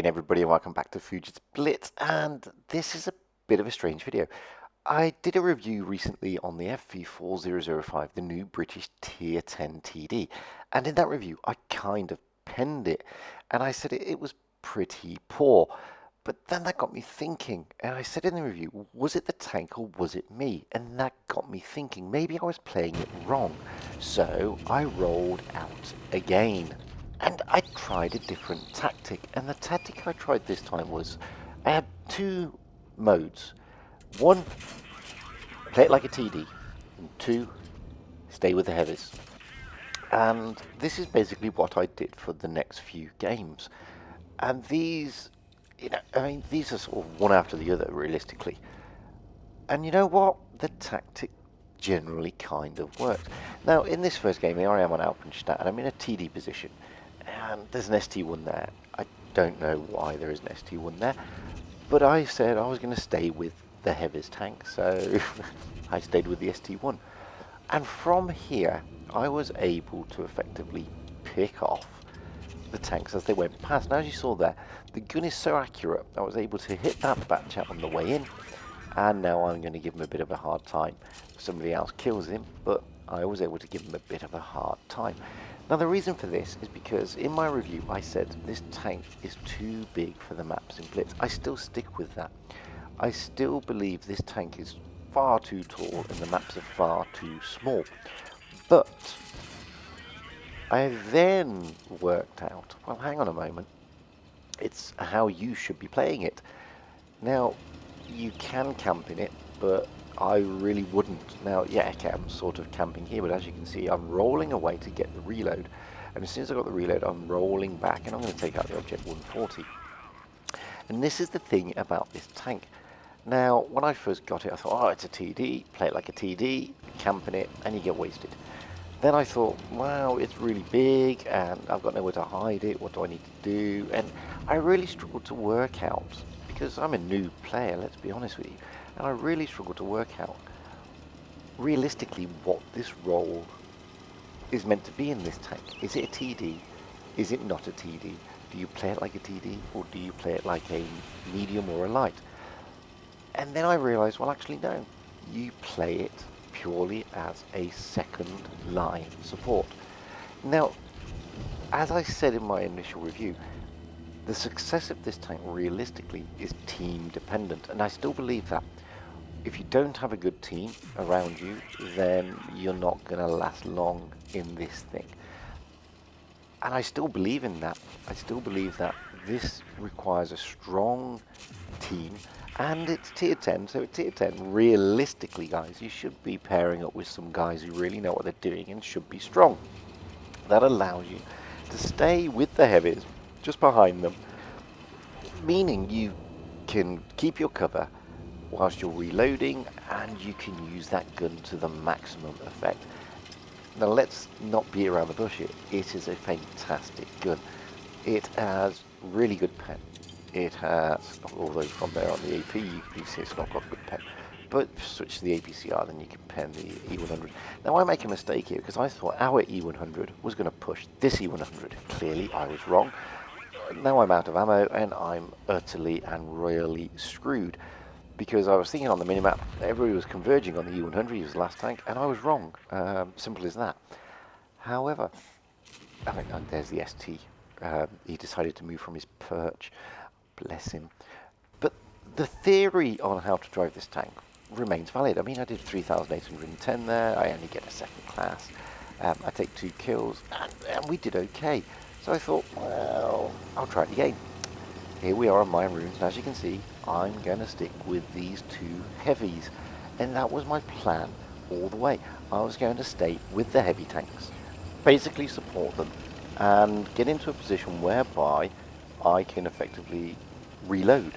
again, everybody, and welcome back to Fujit's Blitz. And this is a bit of a strange video. I did a review recently on the FV4005, the new British Tier 10 TD. And in that review, I kind of penned it. And I said it was pretty poor. But then that got me thinking. And I said in the review, was it the tank or was it me? And that got me thinking, maybe I was playing it wrong. So I rolled out again. And I tried a different tactic, and the tactic I tried this time was, I had two modes. One, play it like a TD, and two, stay with the heavies. And this is basically what I did for the next few games. And these, these are sort of one after the other, realistically. And you know what? The tactic generally kind of worked. Now, in this first game, here I am on Alpenstadt, and I'm in a TD position. And there's an ST1 there. I don't know why there is an ST1 there, but I said I was going to stay with the heavies tank, so I stayed with the ST1. And from here, I was able to effectively pick off the tanks as they went past. Now, as you saw there, the gun is so accurate, I was able to hit that Batchat on the way in, and now I'm going to give him a bit of a hard time. Somebody else kills him, but I was able to give him a bit of a hard time. Now, the reason for this is because in my review I said this tank is too big for the maps in Blitz. I still stick with that. I still believe this tank is far too tall and the maps are far too small. But I then worked out, well, hang on a moment, it's how you should be playing it. Now, you can camp in it, but I really wouldn't. Now, yeah, okay, I'm sort of camping here, but as you can see, I'm rolling away to get the reload. And as soon as I got the reload, I'm rolling back, and I'm going to take out the Object 140. And this is the thing about this tank. Now, when I first got it, I thought, oh, it's a TD, play it like a TD, camp in it, and you get wasted. Then I thought, wow, it's really big, and I've got nowhere to hide it, what do I need to do? And I really struggled to work out, because I'm a new player, let's be honest with you, and I really struggled to work out realistically what this role is meant to be in this tank. Is it a TD? Is it not a TD? Do you play it like a TD, or do you play it like a medium or a light? And then I realized, well, actually no, you play it purely as a second line support. Now, as I said in my initial review, the success of this tank realistically is team dependent, and I still believe that. If you don't have a good team around you, then you're not going to last long in this thing. And I still believe in that. I still believe that this requires a strong team, and it's tier 10, so at tier 10, realistically, guys, you should be pairing up with some guys who really know what they're doing and should be strong. That allows you to stay with the heavies, just behind them, meaning you can keep your cover whilst you're reloading, and you can use that gun to the maximum effect. Now, let's not beat around the bush here. It is a fantastic gun. It has really good pen. It has, although from there on the AP, you can see it's not got good pen. But switch to the APCR, then you can pen the E100. Now, I make a mistake here, because I thought our E100 was going to push this E100. Clearly, I was wrong. Now I'm out of ammo, and I'm utterly and royally screwed. Because I was thinking on the minimap, everybody was converging on the E100, he was the last tank, and I was wrong. Simple as that. However, there's the ST. He decided to move from his perch. Bless him. But the theory on how to drive this tank remains valid. I mean, I did 3,810 there. I only get a second class. I take 2 kills, and we did okay. So I thought, well, I'll try it again. Here we are on Mine Runes, and as you can see, I'm going to stick with these 2 heavies. And that was my plan all the way. I was going to stay with the heavy tanks, basically support them, and get into a position whereby I can effectively reload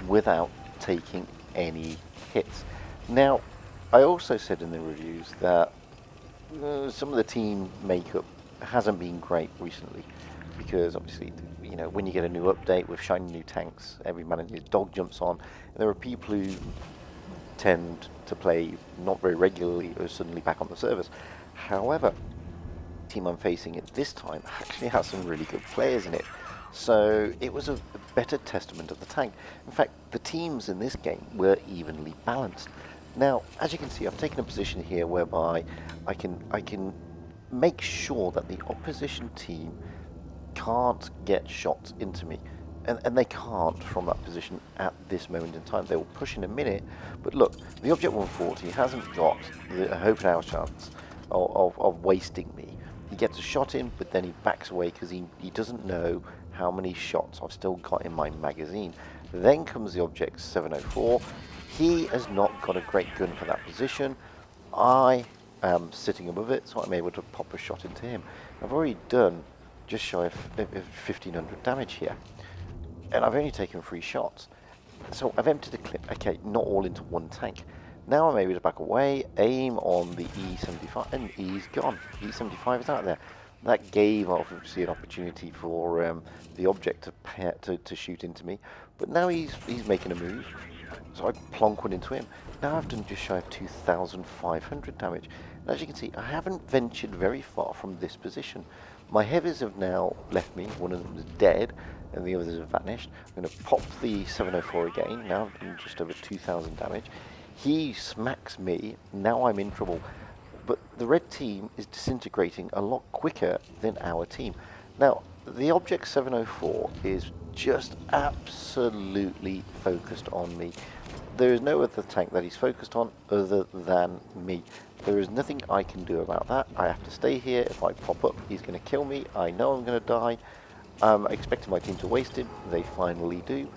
without taking any hits. Now, I also said in the reviews that some of the team makeup hasn't been great recently, because obviously, you know, when you get a new update with shiny new tanks, every man and his dog jumps on, and there are people who tend to play not very regularly or suddenly back on the servers. However, the team I'm facing at this time actually has some really good players in it. So it was a better testament of the tank. In fact, the teams in this game were evenly balanced. Now, as you can see, I've taken a position here whereby I can make sure that the opposition team can't get shots into me. And they can't from that position at this moment in time. They will push in a minute, but look, the Object 140 hasn't got the hope and hour chance of wasting me. He gets a shot in, but then he backs away because he doesn't know how many shots I've still got in my magazine. Then comes the Object 704. He has not got a great gun for that position. I am sitting above it, so I'm able to pop a shot into him. I've already done just shy of 1500 damage here, and I've only taken 3 shots. So I've emptied the clip, okay, not all into one tank. Now I'm able to back away, aim on the E75, and E's gone. E75 is out there. That gave obviously an opportunity for the Object to shoot into me, but now he's making a move, so I plonk one into him. Now I've done just shy of 2,500 damage. And as you can see, I haven't ventured very far from this position. My heavies have now left me. One of them is dead, and the others have vanished. I'm going to pop the 704 again. Now I've done just over 2,000 damage. He smacks me. Now I'm in trouble. But the red team is disintegrating a lot quicker than our team. Now, the Object 704 is just absolutely focused on me. There is no other tank that he's focused on other than me. There is nothing I can do about that. I have to stay here. If I pop up, he's going to kill me. I know I'm going to die. I'm expecting my team to waste him. They finally do.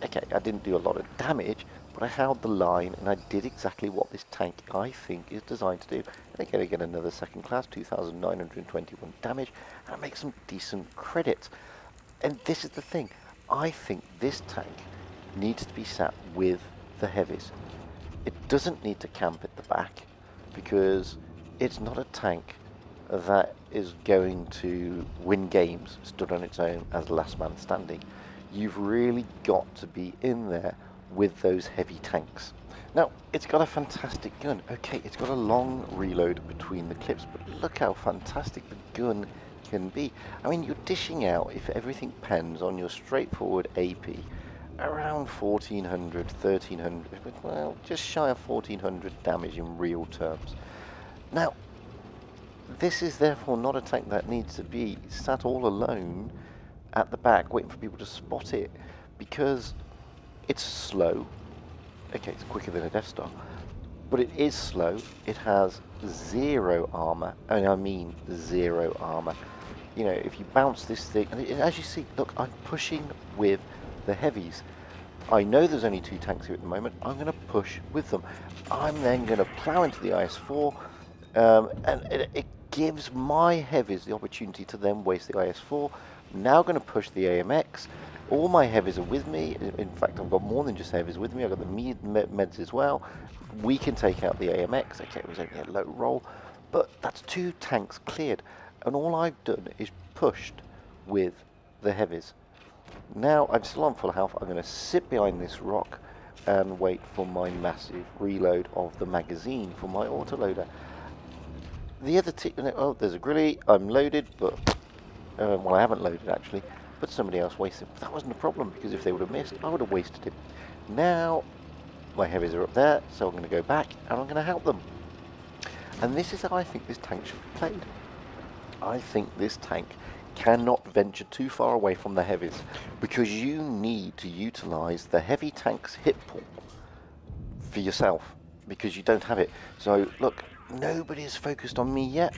Okay, I didn't do a lot of damage, but I held the line and I did exactly what this tank, I think, is designed to do. And again, I get another second class, 2,921 damage, and I make some decent credits. And this is the thing. I think this tank needs to be sat with the heavies. It doesn't need to camp at the back, because it's not a tank that is going to win games stood on its own as last man standing. You've really got to be in there with those heavy tanks. Now, it's got a fantastic gun. Okay, it's got a long reload between the clips, but look how fantastic the gun can be. I mean, you're dishing out, if everything pens on your straightforward AP, around 1,400, 1,300, well, just shy of 1,400 damage in real terms. Now, this is therefore not a tank that needs to be sat all alone at the back waiting for people to spot it, because it's slow. Okay, it's quicker than a Death Star, but it is slow. It has 0 armour, and I mean 0 armour. You know, if you bounce this thing, and as you see, look, I'm pushing with the heavies. I know there's only 2 tanks here at the moment. I'm going to push with them. I'm then going to plough into the IS-4, and it gives my heavies the opportunity to then waste the IS-4. Now going to push the AMX. All my heavies are with me. In fact, I've got more than just heavies with me. I've got the meds as well. We can take out the AMX. Okay, it was only a low roll, but that's 2 tanks cleared. And all I've done is pushed with the heavies. Now I'm still on full health. I'm going to sit behind this rock and wait for my massive reload of the magazine for my autoloader. The other oh, there's a grilly. I'm loaded, but well, I haven't loaded actually, but somebody else wasted. But that wasn't a problem, because if they would have missed, I would have wasted it. Now my heavies are up there, so I'm going to go back and I'm going to help them. And this is how I think this tank should be played. I think this tank cannot venture too far away from the heavies, because you need to utilize the heavy tank's hit pool for yourself, because you don't have it. So look, nobody's focused on me yet.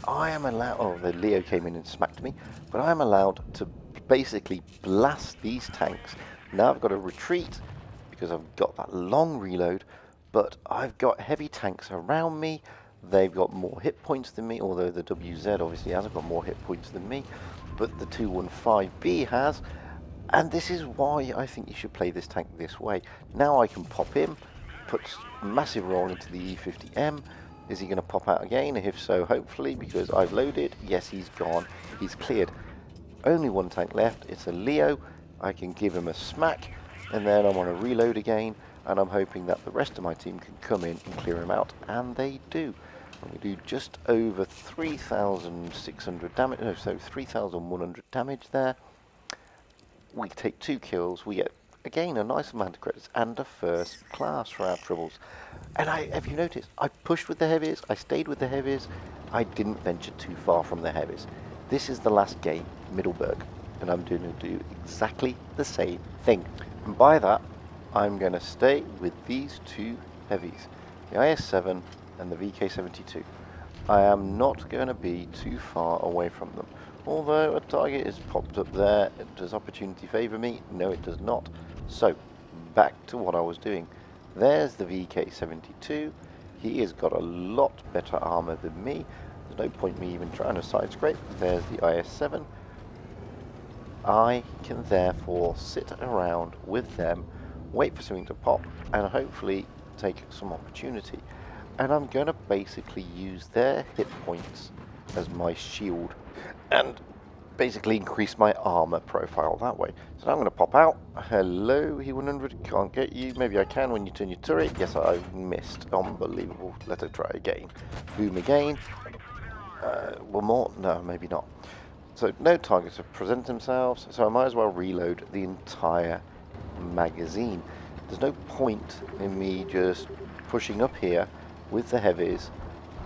I am allowed, oh, the Leo came in and smacked me, but I am allowed to basically blast these tanks. Now I've got to retreat because I've got that long reload, but I've got heavy tanks around me. They've got more hit points than me, although the WZ obviously hasn't got more hit points than me, but the 215B has. And this is why I think you should play this tank this way. Now I can pop in, put massive roll into the E50M. Is he going to pop out again? If so, hopefully, because I've loaded. Yes, he's gone. He's cleared. Only 1 tank left. It's a Leo. I can give him a smack, and then I want to reload again, and I'm hoping that the rest of my team can come in and clear him out, and they do. And we do just over 3,600 damage, no, so 3,100 damage there. we take 2 kills, we get, again, a nice amount of credits and a first class for our troubles. And have you noticed, I pushed with the heavies, I stayed with the heavies, I didn't venture too far from the heavies. This is the last game, Middleburg, and I'm going to do exactly the same thing. And by that, I'm going to stay with these 2 heavies, the IS-7 and the VK-72. I am not going to be too far away from them. Although a target is popped up there, does opportunity favour me? No, it does not. So, back to what I was doing. There's the VK-72. He has got a lot better armour than me. There's no point me even trying to side scrape. There's the IS-7. I can therefore sit around with them, wait for something to pop, and hopefully take some opportunity. And I'm going to basically use their hit points as my shield and basically increase my armor profile that way. So now I'm going to pop out. Hello, E100, can't get you. Maybe I can when you turn your turret. Yes, I missed. Unbelievable. Let us try again. Boom again. One more? No, maybe not. So no targets have presented themselves, so I might as well reload the entire magazine. There's no point in me just pushing up here with the heavies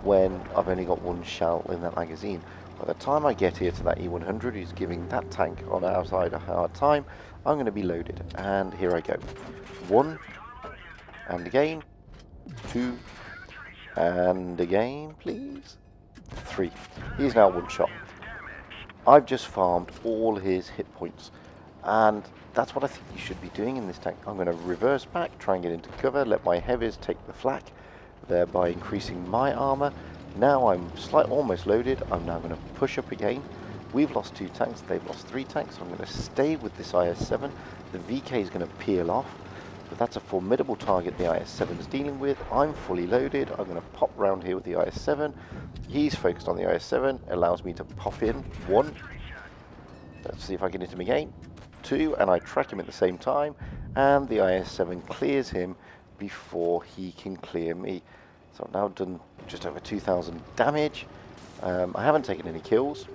when I've only got 1 shell in that magazine. By the time I get here to that E100 who's giving that tank on our side a hard time, I'm going to be loaded. And here I go. 1, and again, 2, and again, please. 3. He's now 1 shot. I've just farmed all his hit points, and that's what I think you should be doing in this tank. I'm going to reverse back, try and get into cover, let my heavies take the flak, thereby increasing my armor. Now I'm almost loaded. I'm now going to push up again. We've lost 2 tanks, they've lost 3 tanks. I'm going to stay with this IS-7. The VK is going to peel off, but that's a formidable target the IS-7 is dealing with. I'm fully loaded. I'm going to pop round here with the IS-7. He's focused on the IS-7, allows me to pop in. 1. Let's see if I can hit him again. 2, and I track him at the same time, and the IS-7 clears him before he can clear me. So I've now done just over 2,000 damage. I haven't taken any kills.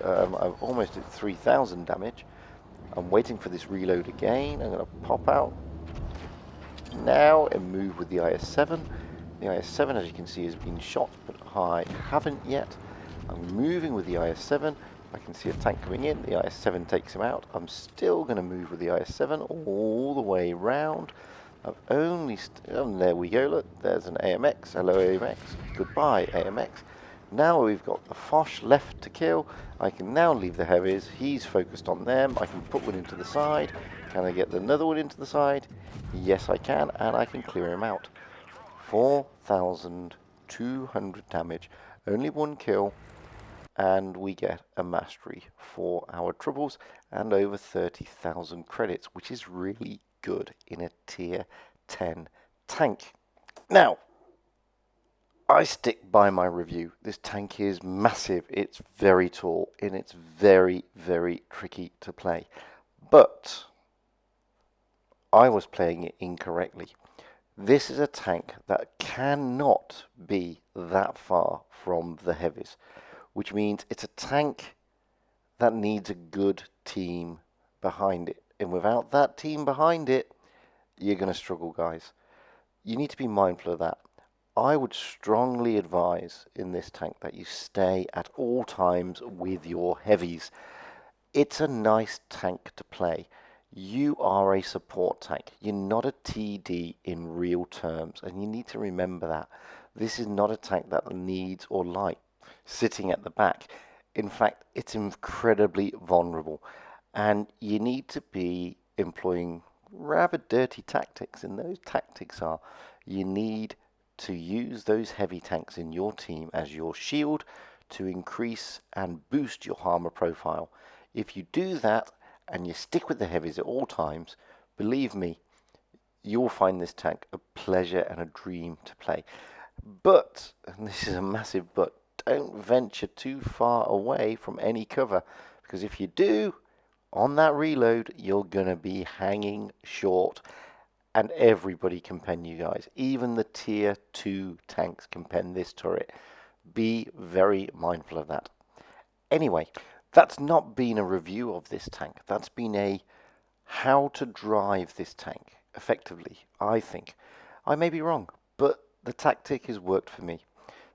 I've almost did 3,000 damage. I'm waiting for this reload again. I'm going to pop out now and move with the IS-7. The IS-7, as you can see, has been shot, but I haven't yet. I'm moving with the IS-7. I can see a tank coming in. The IS-7 takes him out. I'm still going to move with the IS-7 all the way round. I've only... there we go, look. There's an AMX. Hello, AMX. Goodbye, AMX. Now we've got the Foch left to kill. I can now leave the heavies. He's focused on them. I can put one into the side. Can I get another one into the side? Yes, I can, and I can clear him out. 4,200 damage. Only 1 kill, and we get a mastery for our troubles and over 30,000 credits, which is really good in a tier 10 tank. Now, I stick by my review. This tank is massive, it's very tall, and it's very, very tricky to play. But I was playing it incorrectly. This is a tank that cannot be that far from the heavies, which means it's a tank that needs a good team behind it. And without that team behind it, you're going to struggle, guys. You need to be mindful of that. I would strongly advise in this tank that you stay at all times with your heavies. It's a nice tank to play. You are a support tank. You're not a TD in real terms, and you need to remember that. This is not a tank that needs or likes sitting at the back. In fact, it's incredibly vulnerable, and you need to be employing rather dirty tactics, and those tactics are you need to use those heavy tanks in your team as your shield to increase and boost your armor profile. If you do that and you stick with the heavies at all times, believe me, you'll find this tank a pleasure and a dream to play. But, and this is a massive but, don't venture too far away from any cover, because if you do, on that reload, you're going to be hanging short. And everybody can pen you guys. Even the tier 2 tanks can pen this turret. Be very mindful of that. Anyway, that's not been a review of this tank. That's been a how to drive this tank effectively, I think. I may be wrong, but the tactic has worked for me.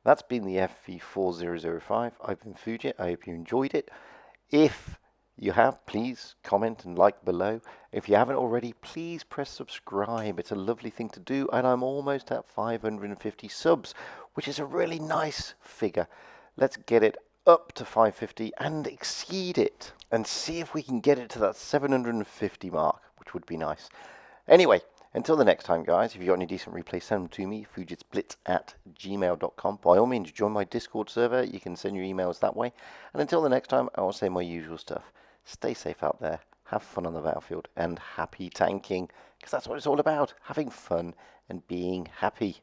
That's been the FV4005. I've been Fujit. I hope you enjoyed it. If you have, please comment and like below. If you haven't already, please press subscribe. It's a lovely thing to do, and I'm almost at 550 subs, which is a really nice figure. Let's get it up to 550 and exceed it, and see if we can get it to that 750 mark, which would be nice. Anyway, until the next time, guys, if you've got any decent replays, send them to me, fujitsblitz@gmail.com. By all means, join my Discord server. You can send your emails that way. And until the next time, I will say my usual stuff. Stay safe out there, have fun on the battlefield, and happy tanking, because that's what it's all about, having fun and being happy.